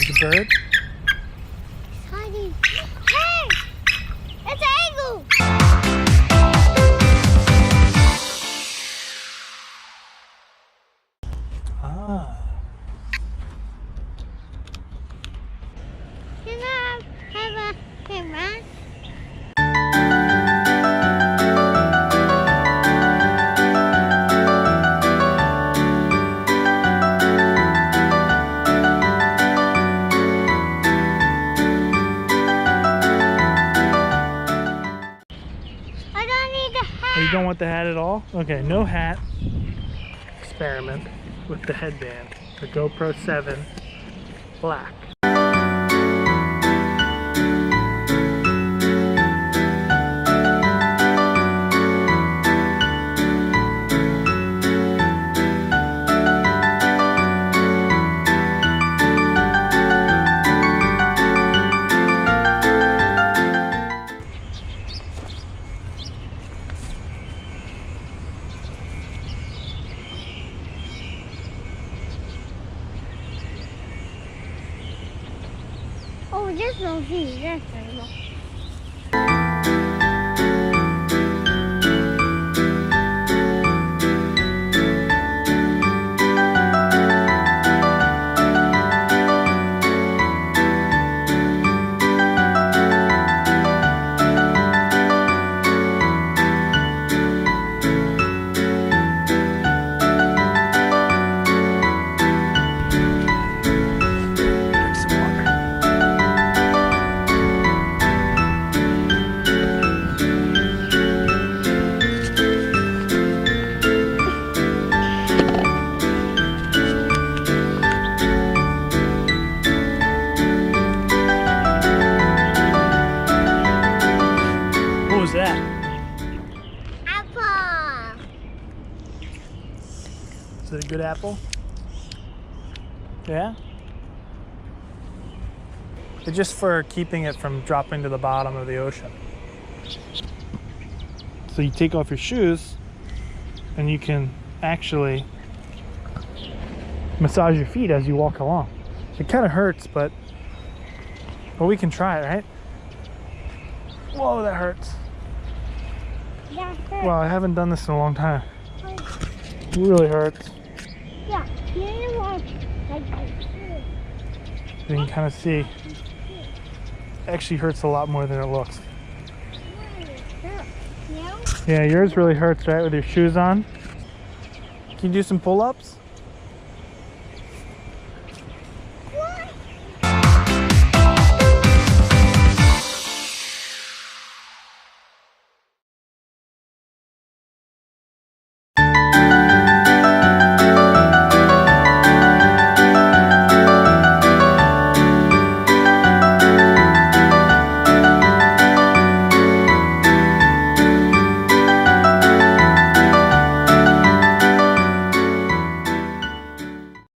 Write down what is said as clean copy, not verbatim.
There's a bird. It's hiding. Hey! It's an eagle! Ah. Can I have a camera? I don't need the hat. Oh, you don't want the hat at all? Okay, no hat. Experiment with the headband. The GoPro 7 black. Oh, this will be this one. What was that? Apple. Is it a good apple? Yeah? It's just for keeping it from dropping to the bottom of the ocean. So you take off your shoes and you can actually massage your feet as you walk along. It kind of hurts, but we can try it, right? Whoa, that hurts. That hurts. Wow, I haven't done this in a long time. It really hurts. Yeah, you want like You can kind of see. It actually hurts a lot more than it looks. Yeah, yours really hurts, right, with your shoes on? Can you do some pull-ups?